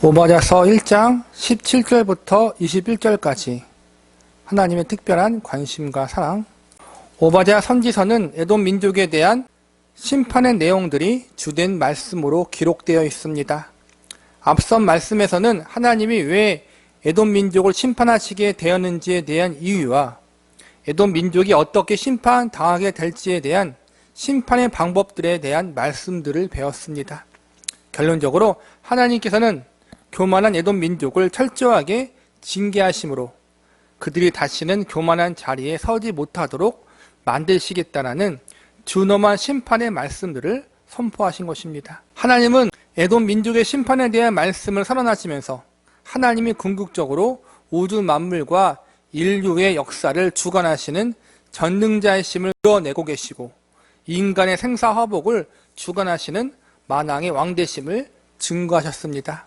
오바댜서 1장 17절부터 21절까지 하나님의 특별한 관심과 사랑. 오바댜 선지서는 에돔 민족에 대한 심판의 내용들이 주된 말씀으로 기록되어 있습니다. 앞선 말씀에서는 하나님이 왜 에돔 민족을 심판하시게 되었는지에 대한 이유와 에돔 민족이 어떻게 심판당하게 될지에 대한 심판의 방법들에 대한 말씀들을 배웠습니다. 결론적으로 하나님께서는 교만한 에돔 민족을 철저하게 징계하심으로 그들이 다시는 교만한 자리에 서지 못하도록 만드시겠다라는 준엄한 심판의 말씀들을 선포하신 것입니다. 하나님은 에돔 민족의 심판에 대한 말씀을 선언하시면서 하나님이 궁극적으로 우주 만물과 인류의 역사를 주관하시는 전능자이심을 드러내고 계시고 인간의 생사화복을 주관하시는 만왕의 왕 되심을 증거하셨습니다.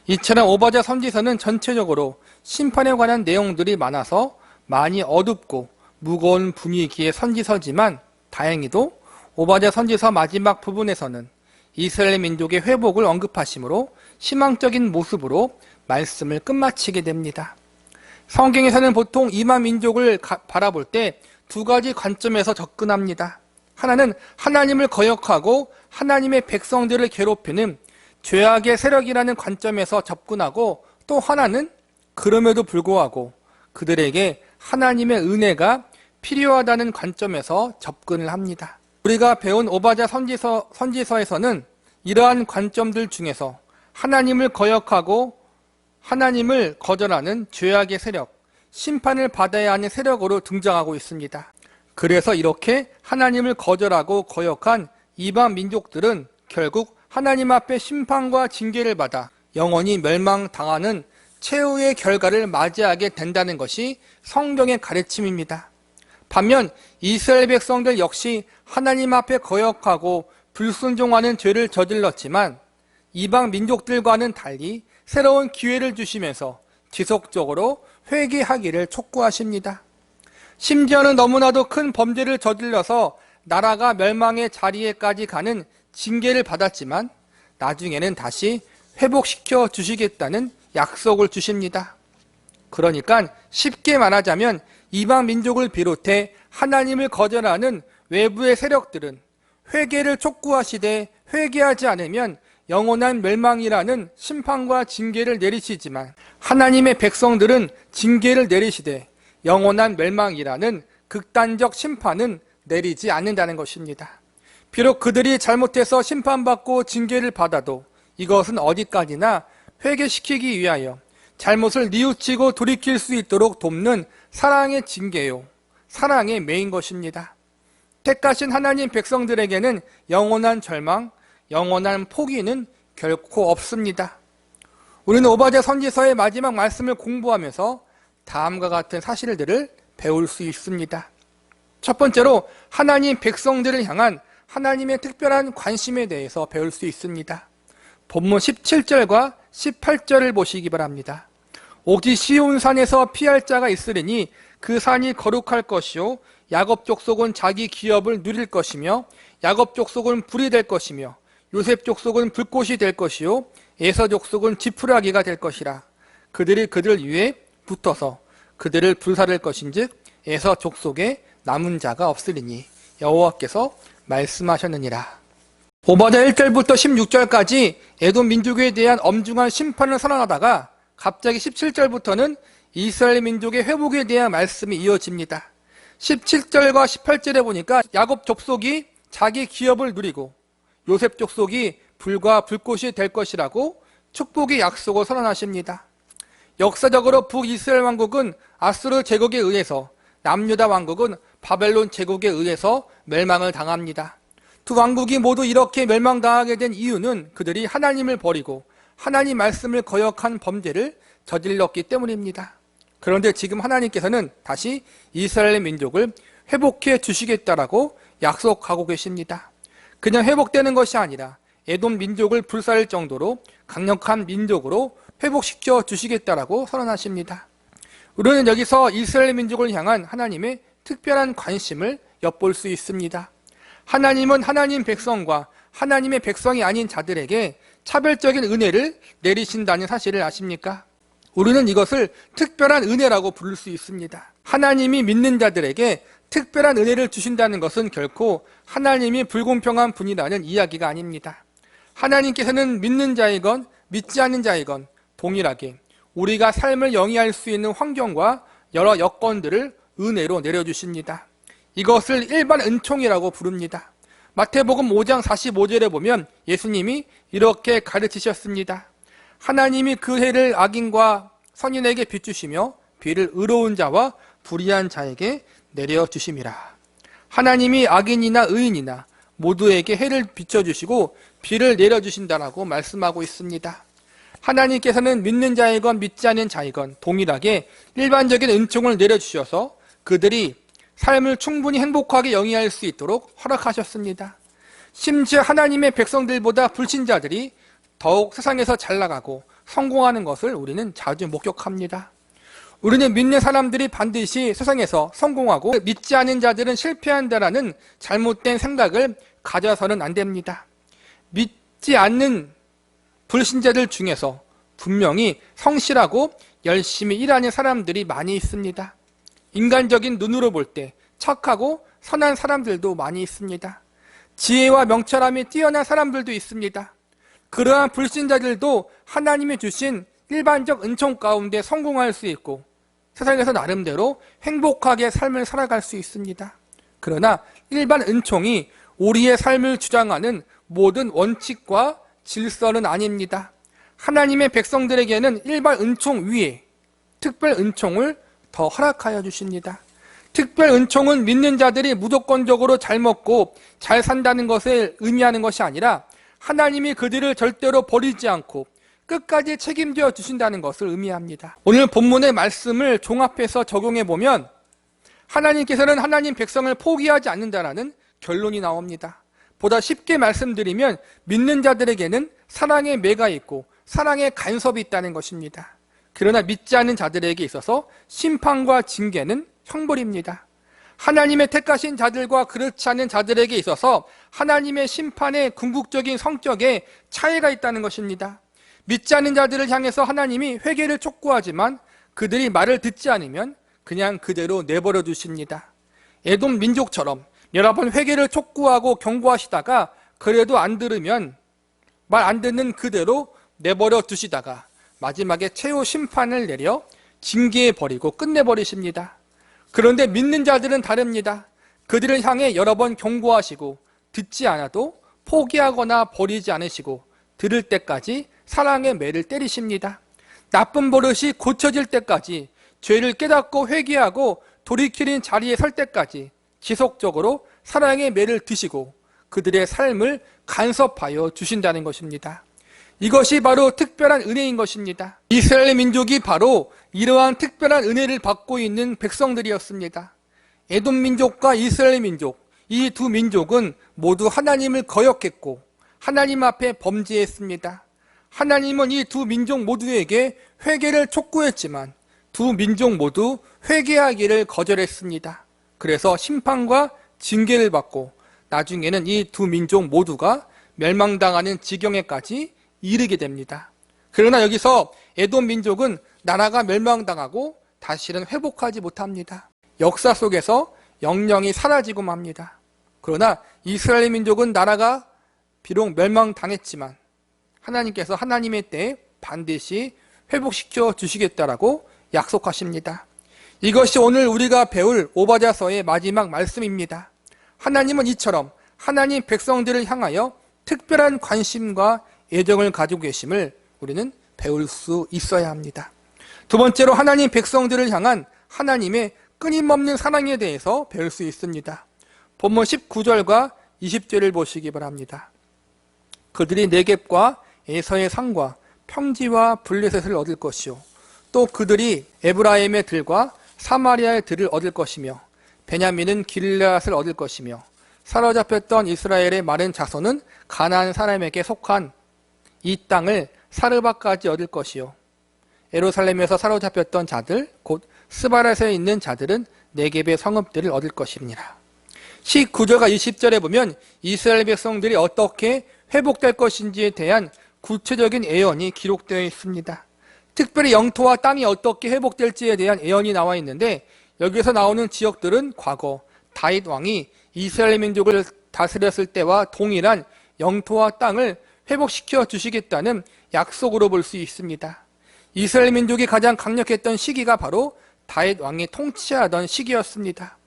이처럼 오바댜 선지서는 전체적으로 심판에 관한 내용들이 많아서 많이 어둡고 무거운 분위기의 선지서지만 다행히도 오바댜 선지서 마지막 부분에서는 이스라엘 민족의 회복을 언급하시므로 희망적인 모습으로 말씀을 끝마치게 됩니다. 성경에서는 보통 이방 민족을 바라볼 때 두 가지 관점에서 접근합니다. 하나는 하나님을 거역하고 하나님의 백성들을 괴롭히는 죄악의 세력이라는 관점에서 접근하고, 또 하나는 그럼에도 불구하고 그들에게 하나님의 은혜가 필요하다는 관점에서 접근을 합니다. 우리가 배운 오바댜 선지서에서는 이러한 관점들 중에서 하나님을 거역하고 하나님을 거절하는 죄악의 세력, 심판을 받아야 하는 세력으로 등장하고 있습니다. 그래서 이렇게 하나님을 거절하고 거역한 이방 민족들은 결국 하나님 앞에 심판과 징계를 받아 영원히 멸망당하는 최후의 결과를 맞이하게 된다는 것이 성경의 가르침입니다. 반면 이스라엘 백성들 역시 하나님 앞에 거역하고 불순종하는 죄를 저질렀지만 이방 민족들과는 달리 새로운 기회를 주시면서 지속적으로 회개하기를 촉구하십니다. 심지어는 너무나도 큰 범죄를 저질러서 나라가 멸망의 자리에까지 가는 징계를 받았지만 나중에는 다시 회복시켜 주시겠다는 약속을 주십니다. 그러니까 쉽게 말하자면 이방 민족을 비롯해 하나님을 거절하는 외부의 세력들은 회개를 촉구하시되 회개하지 않으면 영원한 멸망이라는 심판과 징계를 내리시지만 하나님의 백성들은 징계를 내리시되 영원한 멸망이라는 극단적 심판은 내리지 않는다는 것입니다. 비록 그들이 잘못해서 심판받고 징계를 받아도 이것은 어디까지나 회개시키기 위하여 잘못을 뉘우치고 돌이킬 수 있도록 돕는 사랑의 징계요, 사랑의 매인 것입니다. 택하신 하나님 백성들에게는 영원한 절망, 영원한 포기는 결코 없습니다. 우리는 오바댜 선지서의 마지막 말씀을 공부하면서 다음과 같은 사실들을 배울 수 있습니다. 첫 번째로 하나님 백성들을 향한 하나님의 특별한 관심에 대해서 배울 수 있습니다. 본문 17절과 18절을 보시기 바랍니다. 오직 시온산에서 피할 자가 있으리니 그 산이 거룩할 것이요 야곱 족속은 자기 기업을 누릴 것이며 야곱 족속은 불이 될 것이며 요셉 족속은 불꽃이 될 것이요 에서 족속은 지푸라기가 될 것이라. 그들이 그들 위에 붙어서 그들을 불사를 것인즉 에서 족속에 남은 자가 없으리니 여호와께서 말씀하셨느니라. 오바댜 1절부터 16절까지 에돔 민족에 대한 엄중한 심판을 선언하다가 갑자기 17절부터는 이스라엘 민족의 회복에 대한 말씀이 이어집니다. 17절과 18절에 보니까 야곱 족속이 자기 기업을 누리고 요셉 족속이 불과 불꽃이 될 것이라고 축복의 약속을 선언하십니다. 역사적으로 북이스라엘 왕국은 아수르 제국에 의해서, 남유다 왕국은 바벨론 제국에 의해서 멸망을 당합니다. 두 왕국이 모두 이렇게 멸망당하게 된 이유는 그들이 하나님을 버리고 하나님 말씀을 거역한 범죄를 저질렀기 때문입니다. 그런데 지금 하나님께서는 다시 이스라엘 민족을 회복해 주시겠다라고 약속하고 계십니다. 그냥 회복되는 것이 아니라 에돔 민족을 불살릴 정도로 강력한 민족으로 회복시켜 주시겠다라고 선언하십니다. 우리는 여기서 이스라엘 민족을 향한 하나님의 특별한 관심을 엿볼 수 있습니다. 하나님은 하나님 백성과 하나님의 백성이 아닌 자들에게 차별적인 은혜를 내리신다는 사실을 아십니까? 우리는 이것을 특별한 은혜라고 부를 수 있습니다. 하나님이 믿는 자들에게 특별한 은혜를 주신다는 것은 결코 하나님이 불공평한 분이라는 이야기가 아닙니다. 하나님께서는 믿는 자이건 믿지 않는 자이건 동일하게 우리가 삶을 영위할 수 있는 환경과 여러 여건들을 은혜로 내려주십니다. 이것을 일반 은총이라고 부릅니다. 마태복음 5장 45절에 보면 예수님이 이렇게 가르치셨습니다. 하나님이 그 해를 악인과 선인에게 비추시며 비를 의로운 자와 불의한 자에게 내려주심이라. 하나님이 악인이나 의인이나 모두에게 해를 비춰주시고 비를 내려주신다라고 말씀하고 있습니다. 하나님께서는 믿는 자이건 믿지 않는 자이건 동일하게 일반적인 은총을 내려주셔서 그들이 삶을 충분히 행복하게 영위할 수 있도록 허락하셨습니다. 심지어 하나님의 백성들보다 불신자들이 더욱 세상에서 잘 나가고 성공하는 것을 우리는 자주 목격합니다. 우리는 믿는 사람들이 반드시 세상에서 성공하고 믿지 않는 자들은 실패한다라는 잘못된 생각을 가져서는 안 됩니다. 믿지 않는 불신자들 중에서 분명히 성실하고 열심히 일하는 사람들이 많이 있습니다. 인간적인 눈으로 볼 때 착하고 선한 사람들도 많이 있습니다. 지혜와 명철함이 뛰어난 사람들도 있습니다. 그러한 불신자들도 하나님이 주신 일반적 은총 가운데 성공할 수 있고 세상에서 나름대로 행복하게 삶을 살아갈 수 있습니다. 그러나 일반 은총이 우리의 삶을 주장하는 모든 원칙과 질서는 아닙니다. 하나님의 백성들에게는 일반 은총 위에 특별 은총을 더 허락하여 주십니다. 특별 은총은 믿는 자들이 무조건적으로 잘 먹고 잘 산다는 것을 의미하는 것이 아니라 하나님이 그들을 절대로 버리지 않고 끝까지 책임져 주신다는 것을 의미합니다. 오늘 본문의 말씀을 종합해서 적용해 보면 하나님께서는 하나님 백성을 포기하지 않는다라는 결론이 나옵니다. 보다 쉽게 말씀드리면 믿는 자들에게는 사랑의 매가 있고 사랑의 간섭이 있다는 것입니다. 그러나 믿지 않는 자들에게 있어서 심판과 징계는 형벌입니다. 하나님의 택하신 자들과 그렇지 않은 자들에게 있어서 하나님의 심판의 궁극적인 성격에 차이가 있다는 것입니다. 믿지 않는 자들을 향해서 하나님이 회개를 촉구하지만 그들이 말을 듣지 않으면 그냥 그대로 내버려 두십니다. 에돔 민족처럼 여러 번 회개를 촉구하고 경고하시다가 그래도 안 들으면 말 안 듣는 그대로 내버려 두시다가 마지막에 최후 심판을 내려 징계해버리고 끝내버리십니다. 그런데 믿는 자들은 다릅니다. 그들을 향해 여러 번 경고하시고 듣지 않아도 포기하거나 버리지 않으시고 들을 때까지 사랑의 매를 때리십니다. 나쁜 버릇이 고쳐질 때까지 죄를 깨닫고 회개하고 돌이키는 자리에 설 때까지 지속적으로 사랑의 매를 드시고 그들의 삶을 간섭하여 주신다는 것입니다. 이것이 바로 특별한 은혜인 것입니다. 이스라엘 민족이 바로 이러한 특별한 은혜를 받고 있는 백성들이었습니다. 에돔 민족과 이스라엘 민족, 이 두 민족은 모두 하나님을 거역했고 하나님 앞에 범죄했습니다. 하나님은 이 두 민족 모두에게 회개를 촉구했지만 두 민족 모두 회개하기를 거절했습니다. 그래서 심판과 징계를 받고 나중에는 이 두 민족 모두가 멸망당하는 지경에까지 이르게 됩니다. 그러나 여기서 에돔 민족은 나라가 멸망당하고 다시는 회복하지 못합니다. 역사 속에서 영영이 사라지고 맙니다. 그러나 이스라엘 민족은 나라가 비록 멸망당했지만 하나님께서 하나님의 때에 반드시 회복시켜 주시겠다라고 약속하십니다. 이것이 오늘 우리가 배울 오바댜서의 마지막 말씀입니다. 하나님은 이처럼 하나님 백성들을 향하여 특별한 관심과 애정을 가지고 계심을 우리는 배울 수 있어야 합니다. 두 번째로 하나님 백성들을 향한 하나님의 끊임없는 사랑에 대해서 배울 수 있습니다. 본문 19절과 20절을 보시기 바랍니다. 그들이 네겝과 에서의 산과 평지와 블레셋을 얻을 것이요 또 그들이 에브라임의 들과 사마리아의 들을 얻을 것이며 베냐민은 길르앗을 얻을 것이며 사로잡혔던 이스라엘의 마른 자손은 가나안 사람에게 속한 이 땅을 사르바까지 얻을 것이요 예루살렘에서 사로잡혔던 자들 곧 스바랴에 있는 자들은 네겝의 성읍들을 얻을 것입니다. 19절과 20절에 보면 이스라엘 백성들이 어떻게 회복될 것인지에 대한 구체적인 예언이 기록되어 있습니다. 특별히 영토와 땅이 어떻게 회복될지에 대한 예언이 나와 있는데, 여기서 나오는 지역들은 과거 다윗 왕이 이스라엘 민족을 다스렸을 때와 동일한 영토와 땅을 회복시켜 주시겠다는 약속으로 볼 수 있습니다. 이스라엘 민족이 가장 강력했던 시기가 바로 다윗 왕이 통치하던 시기였습니다.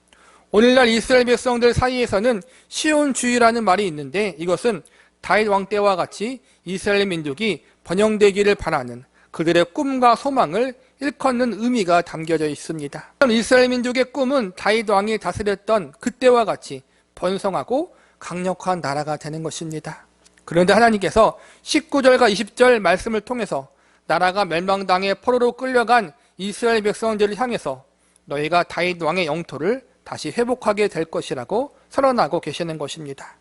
오늘날 이스라엘 백성들 사이에서는 시온주의라는 말이 있는데, 이것은 다윗 왕 때와 같이 이스라엘 민족이 번영되기를 바라는 그들의 꿈과 소망을 일컫는 의미가 담겨져 있습니다. 이스라엘 민족의 꿈은 다윗 왕이 다스렸던 그때와 같이 번성하고 강력한 나라가 되는 것입니다. 그런데 하나님께서 19절과 20절 말씀을 통해서 나라가 멸망당해 포로로 끌려간 이스라엘 백성들을 향해서 너희가 다윗 왕의 영토를 다시 회복하게 될 것이라고 선언하고 계시는 것입니다.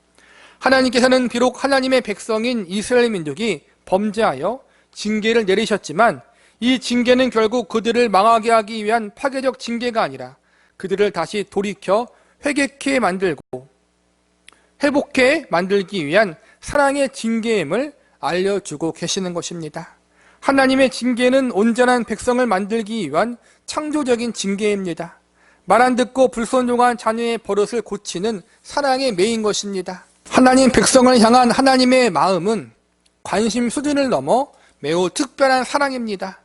하나님께서는 비록 하나님의 백성인 이스라엘 민족이 범죄하여 징계를 내리셨지만, 이 징계는 결국 그들을 망하게 하기 위한 파괴적 징계가 아니라 그들을 다시 돌이켜 회개케 만들고 회복해 만들기 위한 사랑의 징계임을 알려주고 계시는 것입니다. 하나님의 징계는 온전한 백성을 만들기 위한 창조적인 징계입니다. 말 안 듣고 불순종한 자녀의 버릇을 고치는 사랑의 매인 것입니다. 하나님 백성을 향한 하나님의 마음은 관심 수준을 넘어 매우 특별한 사랑입니다.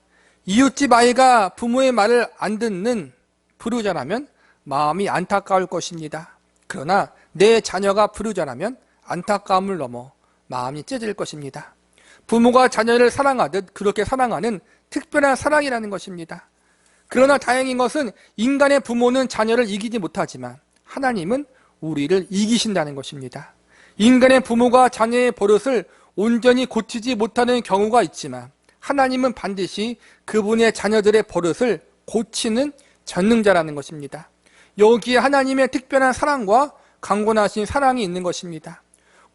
이웃집 아이가 부모의 말을 안 듣는 불효자라면 마음이 안타까울 것입니다. 그러나 내 자녀가 불효자라면 안타까움을 넘어 마음이 찢어질 것입니다. 부모가 자녀를 사랑하듯 그렇게 사랑하는 특별한 사랑이라는 것입니다. 그러나 다행인 것은 인간의 부모는 자녀를 이기지 못하지만 하나님은 우리를 이기신다는 것입니다. 인간의 부모가 자녀의 버릇을 온전히 고치지 못하는 경우가 있지만 하나님은 반드시 그분의 자녀들의 버릇을 고치는 전능자라는 것입니다. 여기에 하나님의 특별한 사랑과 강권하신 사랑이 있는 것입니다.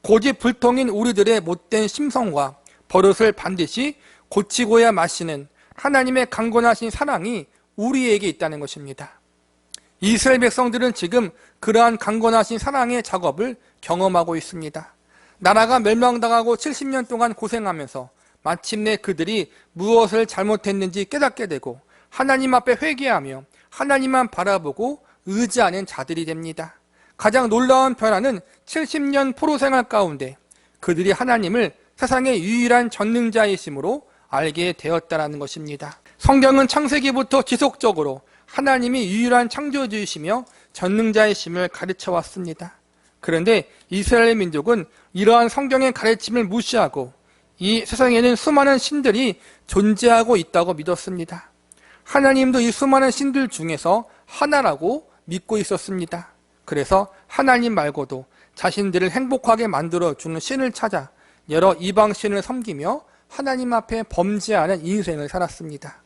고집불통인 우리들의 못된 심성과 버릇을 반드시 고치고야 마시는 하나님의 강권하신 사랑이 우리에게 있다는 것입니다. 이스라엘 백성들은 지금 그러한 강권하신 사랑의 작업을 경험하고 있습니다. 나라가 멸망당하고 70년 동안 고생하면서 마침내 그들이 무엇을 잘못했는지 깨닫게 되고 하나님 앞에 회개하며 하나님만 바라보고 의지하는 자들이 됩니다. 가장 놀라운 변화는 70년 포로 생활 가운데 그들이 하나님을 세상의 유일한 전능자이심으로 알게 되었다는 것입니다. 성경은 창세기부터 지속적으로 하나님이 유일한 창조주이시며 전능자이심을 가르쳐 왔습니다. 그런데 이스라엘 민족은 이러한 성경의 가르침을 무시하고 이 세상에는 수많은 신들이 존재하고 있다고 믿었습니다. 하나님도 이 수많은 신들 중에서 하나라고 믿고 있었습니다. 그래서 하나님 말고도 자신들을 행복하게 만들어주는 신을 찾아 여러 이방 신을 섬기며 하나님 앞에 범죄하는 인생을 살았습니다.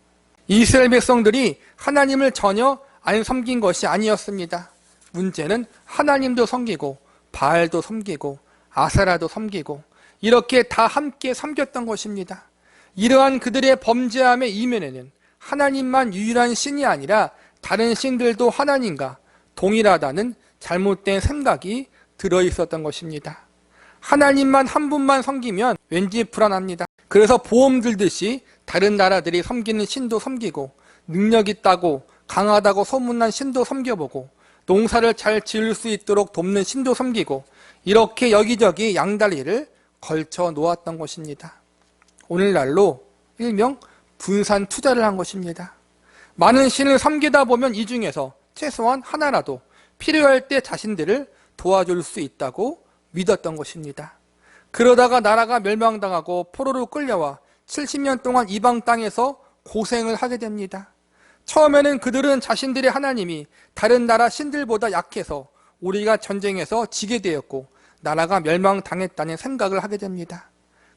이스라엘 백성들이 하나님을 전혀 안 섬긴 것이 아니었습니다. 문제는 하나님도 섬기고 바알도 섬기고 아세라도 섬기고 이렇게 다 함께 섬겼던 것입니다. 이러한 그들의 범죄함의 이면에는 하나님만 유일한 신이 아니라 다른 신들도 하나님과 동일하다는 잘못된 생각이 들어있었던 것입니다. 하나님만 한 분만 섬기면 왠지 불안합니다. 그래서 보험 들듯이 다른 나라들이 섬기는 신도 섬기고 능력 있다고 강하다고 소문난 신도 섬겨보고 농사를 잘 지을 수 있도록 돕는 신도 섬기고 이렇게 여기저기 양다리를 걸쳐 놓았던 것입니다. 오늘날로 일명 분산 투자를 한 것입니다. 많은 신을 섬기다 보면 이 중에서 최소한 하나라도 필요할 때 자신들을 도와줄 수 있다고 믿었던 것입니다. 그러다가 나라가 멸망당하고 포로로 끌려와 70년 동안 이방 땅에서 고생을 하게 됩니다. 처음에는 그들은 자신들의 하나님이 다른 나라 신들보다 약해서 우리가 전쟁에서 지게 되었고 나라가 멸망당했다는 생각을 하게 됩니다.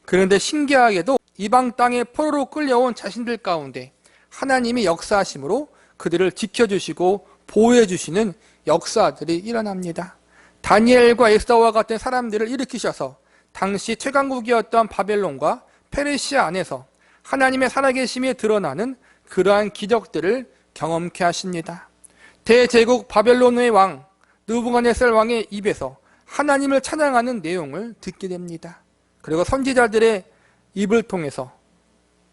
그런데 신기하게도 이방 땅에 포로로 끌려온 자신들 가운데 하나님이 역사하심으로 그들을 지켜주시고 보호해주시는 역사들이 일어납니다. 다니엘과 에스더와 같은 사람들을 일으키셔서 당시 최강국이었던 바벨론과 페르시아 안에서 하나님의 살아계심이 드러나는 그러한 기적들을 경험케 하십니다. 대제국 바벨론의 왕 느부갓네살 왕의 입에서 하나님을 찬양하는 내용을 듣게 됩니다. 그리고 선지자들의 입을 통해서,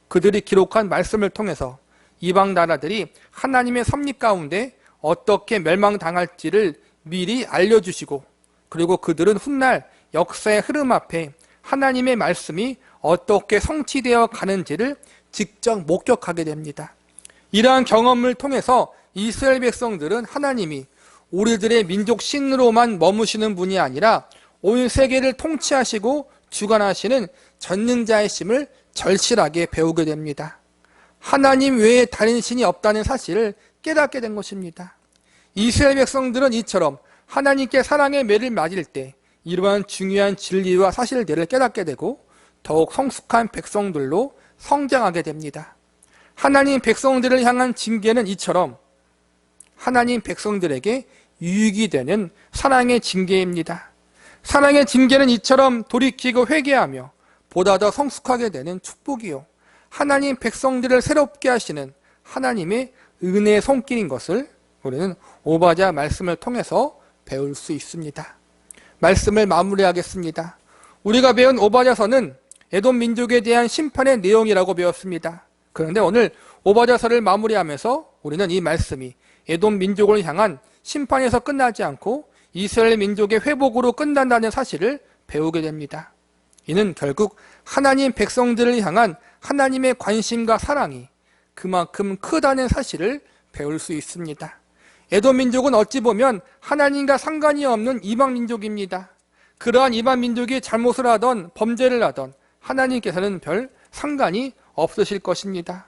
그들이 기록한 말씀을 통해서 이방 나라들이 하나님의 섭리 가운데 어떻게 멸망당할지를 미리 알려주시고, 그리고 그들은 훗날 역사의 흐름 앞에 하나님의 말씀이 어떻게 성취되어 가는지를 직접 목격하게 됩니다. 이러한 경험을 통해서 이스라엘 백성들은 하나님이 우리들의 민족 신으로만 머무시는 분이 아니라 온 세계를 통치하시고 주관하시는 전능자이심을 절실하게 배우게 됩니다. 하나님 외에 다른 신이 없다는 사실을 깨닫게 된 것입니다. 이스라엘 백성들은 이처럼 하나님께 사랑의 매를 맞을 때 이러한 중요한 진리와 사실들을 깨닫게 되고 더욱 성숙한 백성들로 성장하게 됩니다. 하나님 백성들을 향한 징계는 이처럼 하나님 백성들에게 유익이 되는 사랑의 징계입니다. 사랑의 징계는 이처럼 돌이키고 회개하며 보다 더 성숙하게 되는 축복이요, 하나님 백성들을 새롭게 하시는 하나님의 은혜의 손길인 것을 우리는 오바댜 말씀을 통해서 배울 수 있습니다. 말씀을 마무리하겠습니다. 우리가 배운 오바댜서는 에돔 민족에 대한 심판의 내용이라고 배웠습니다. 그런데 오늘 오바댜서를 마무리하면서 우리는 이 말씀이 에돔 민족을 향한 심판에서 끝나지 않고 이스라엘 민족의 회복으로 끝난다는 사실을 배우게 됩니다. 이는 결국 하나님 백성들을 향한 하나님의 관심과 사랑이 그만큼 크다는 사실을 배울 수 있습니다. 에돔 민족은 어찌 보면 하나님과 상관이 없는 이방 민족입니다. 그러한 이방 민족이 잘못을 하던 범죄를 하던 하나님께서는 별 상관이 없으실 것입니다.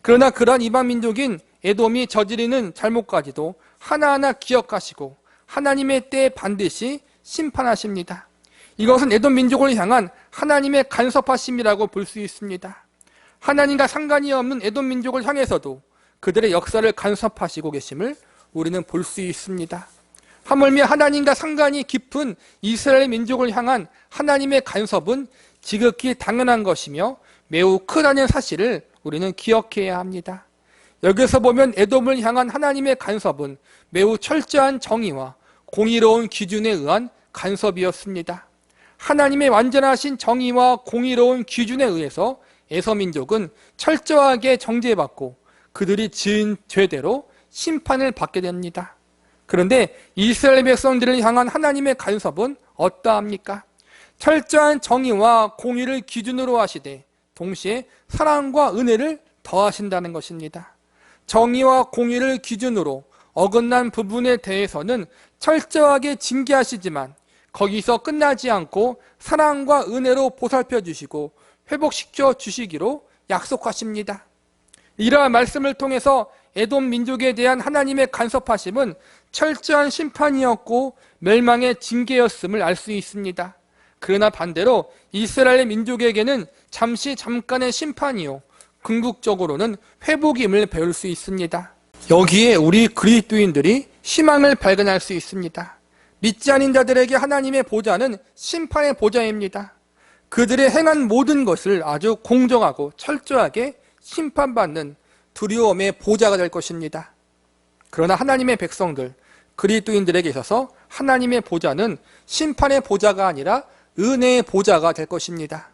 그러나 그러한 이방 민족인 에돔이 저지르는 잘못까지도 하나하나 기억하시고 하나님의 때에 반드시 심판하십니다. 이것은 에돔 민족을 향한 하나님의 간섭하심이라고 볼 수 있습니다. 하나님과 상관이 없는 에돔 민족을 향해서도 그들의 역사를 간섭하시고 계심을 우리는 볼 수 있습니다. 하물며 하나님과 상관이 깊은 이스라엘 민족을 향한 하나님의 간섭은 지극히 당연한 것이며 매우 크다는 사실을 우리는 기억해야 합니다. 여기서 보면 에돔을 향한 하나님의 간섭은 매우 철저한 정의와 공의로운 기준에 의한 간섭이었습니다. 하나님의 완전하신 정의와 공의로운 기준에 의해서 에서민족은 철저하게 정죄받고 그들이 지은 죄대로 심판을 받게 됩니다. 그런데 이스라엘 백성들을 향한 하나님의 간섭은 어떠합니까? 철저한 정의와 공의를 기준으로 하시되 동시에 사랑과 은혜를 더하신다는 것입니다. 정의와 공의를 기준으로 어긋난 부분에 대해서는 철저하게 징계하시지만 거기서 끝나지 않고 사랑과 은혜로 보살펴 주시고 회복시켜 주시기로 약속하십니다. 이러한 말씀을 통해서 에돔 민족에 대한 하나님의 간섭하심은 철저한 심판이었고 멸망의 징계였음을 알 수 있습니다. 그러나 반대로 이스라엘 민족에게는 잠깐의 심판이요 궁극적으로는 회복임을 배울 수 있습니다. 여기에 우리 그리스도인들이 희망을 발견할 수 있습니다. 믿지 않은 자들에게 하나님의 보좌는 심판의 보좌입니다. 그들의 행한 모든 것을 아주 공정하고 철저하게 심판받는 두려움의 보좌가 될 것입니다. 그러나 하나님의 백성들, 그리스도인들에게 있어서 하나님의 보좌는 심판의 보좌가 아니라 은혜의 보좌가 될 것입니다.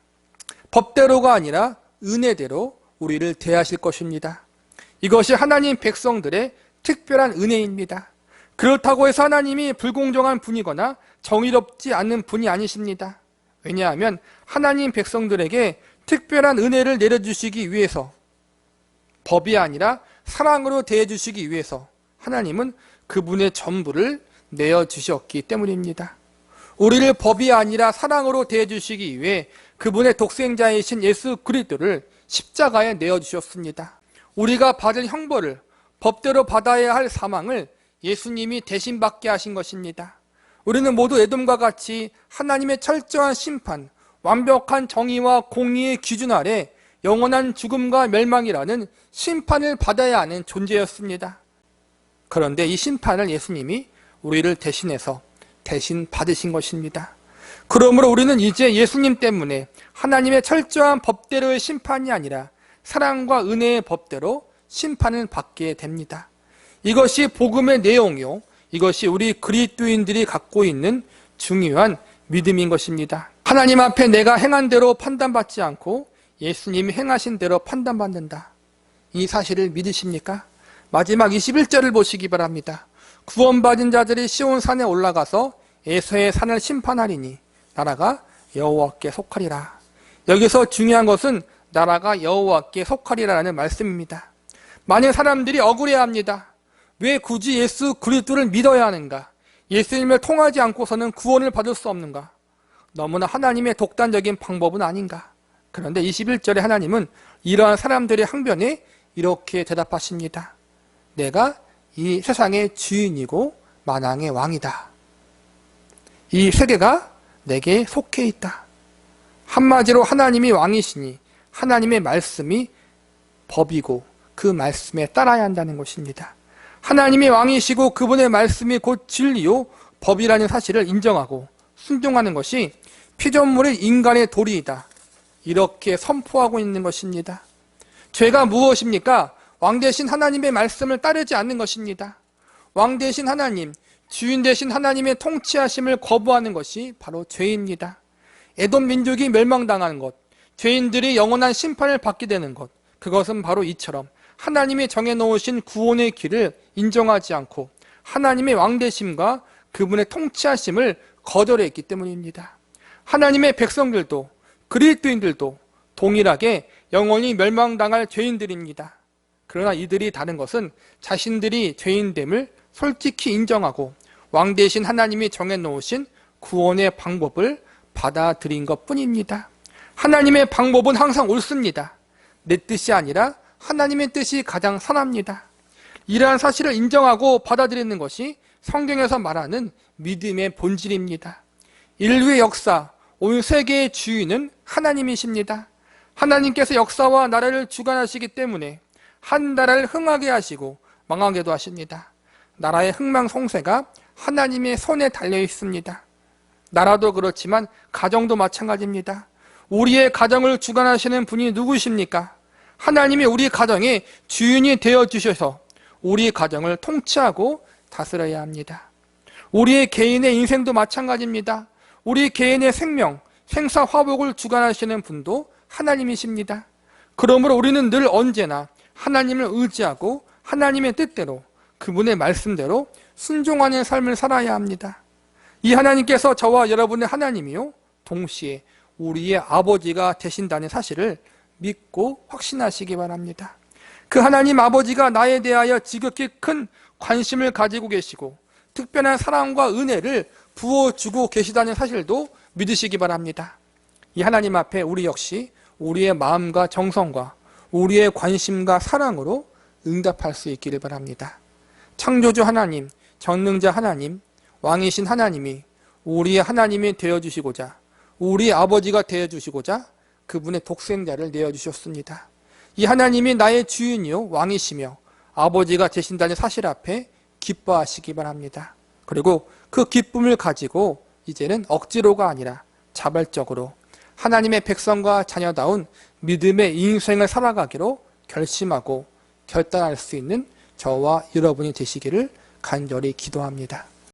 법대로가 아니라 은혜대로 우리를 대하실 것입니다. 이것이 하나님 백성들의 특별한 은혜입니다. 그렇다고 해서 하나님이 불공정한 분이거나 정의롭지 않은 분이 아니십니다. 왜냐하면 하나님 백성들에게 특별한 은혜를 내려주시기 위해서, 법이 아니라 사랑으로 대해주시기 위해서 하나님은 그분의 전부를 내어주셨기 때문입니다. 우리를 법이 아니라 사랑으로 대해주시기 위해 그분의 독생자이신 예수 그리스도를 십자가에 내어주셨습니다. 우리가 받을 형벌을, 법대로 받아야 할 사망을 예수님이 대신 받게 하신 것입니다. 우리는 모두 에돔과 같이 하나님의 철저한 심판, 완벽한 정의와 공의의 기준 아래 영원한 죽음과 멸망이라는 심판을 받아야 하는 존재였습니다. 그런데 이 심판을 예수님이 우리를 대신해서 대신 받으신 것입니다. 그러므로 우리는 이제 예수님 때문에 하나님의 철저한 법대로의 심판이 아니라 사랑과 은혜의 법대로 심판을 받게 됩니다. 이것이 복음의 내용이요, 이것이 우리 그리스도인들이 갖고 있는 중요한 믿음인 것입니다. 하나님 앞에 내가 행한 대로 판단받지 않고 예수님이 행하신 대로 판단받는다. 이 사실을 믿으십니까? 마지막 21절을 보시기 바랍니다. 구원받은 자들이 시온산에 올라가서 에서의 산을 심판하리니 나라가 여호와께 속하리라. 여기서 중요한 것은 나라가 여호와께 속하리라는 말씀입니다. 많은 사람들이 억울해합니다. 왜 굳이 예수 그리스도를 믿어야 하는가? 예수님을 통하지 않고서는 구원을 받을 수 없는가? 너무나 하나님의 독단적인 방법은 아닌가? 그런데 21절에 하나님은 이러한 사람들의 항변에 이렇게 대답하십니다. 내가 이 세상의 주인이고 만왕의 왕이다. 이 세계가 내게 속해 있다. 한마디로 하나님이 왕이시니 하나님의 말씀이 법이고 그 말씀에 따라야 한다는 것입니다. 하나님이 왕이시고 그분의 말씀이 곧 진리요 법이라는 사실을 인정하고 순종하는 것이 피조물의 인간의 도리이다. 이렇게 선포하고 있는 것입니다. 죄가 무엇입니까? 왕 대신 하나님의 말씀을 따르지 않는 것입니다. 왕 대신 하나님, 주인 대신 하나님의 통치하심을 거부하는 것이 바로 죄입니다. 에돔 민족이 멸망당하는 것, 죄인들이 영원한 심판을 받게 되는 것, 그것은 바로 이처럼 하나님이 정해놓으신 구원의 길을 인정하지 않고 하나님의 왕되심과 그분의 통치하심을 거절했기 때문입니다. 하나님의 백성들도 그리스도인들도 동일하게 영원히 멸망당할 죄인들입니다. 그러나 이들이 다른 것은 자신들이 죄인됨을 솔직히 인정하고 왕 대신 하나님이 정해놓으신 구원의 방법을 받아들인 것뿐입니다. 하나님의 방법은 항상 옳습니다. 내 뜻이 아니라 하나님의 뜻이 가장 선합니다. 이러한 사실을 인정하고 받아들이는 것이 성경에서 말하는 믿음의 본질입니다. 인류의 역사, 온 세계의 주인은 하나님이십니다. 하나님께서 역사와 나라를 주관하시기 때문에 한 나라를 흥하게 하시고 망하게도 하십니다. 나라의 흥망성쇠가 하나님의 손에 달려 있습니다. 나라도 그렇지만 가정도 마찬가지입니다. 우리의 가정을 주관하시는 분이 누구십니까? 하나님이 우리 가정의 주인이 되어주셔서 우리 가정을 통치하고 다스려야 합니다. 우리의 개인의 인생도 마찬가지입니다. 우리 개인의 생명, 생사화복을 주관하시는 분도 하나님이십니다. 그러므로 우리는 늘 언제나 하나님을 의지하고 하나님의 뜻대로 그분의 말씀대로 순종하는 삶을 살아야 합니다. 이 하나님께서 저와 여러분의 하나님이요 동시에 우리의 아버지가 되신다는 사실을 믿고 확신하시기 바랍니다. 그 하나님 아버지가 나에 대하여 지극히 큰 관심을 가지고 계시고 특별한 사랑과 은혜를 부어주고 계시다는 사실도 믿으시기 바랍니다. 이 하나님 앞에 우리 역시 우리의 마음과 정성과 우리의 관심과 사랑으로 응답할 수 있기를 바랍니다. 창조주 하나님, 전능자 하나님, 왕이신 하나님이 우리의 하나님이 되어주시고자 우리 아버지가 되어주시고자 그분의 독생자를 내어주셨습니다. 이 하나님이 나의 주인이요 왕이시며 아버지가 되신다는 사실 앞에 기뻐하시기 바랍니다. 그리고 그 기쁨을 가지고 이제는 억지로가 아니라 자발적으로 하나님의 백성과 자녀다운 믿음의 인생을 살아가기로 결심하고 결단할 수 있는 저와 여러분이 되시기를 간절히 기도합니다.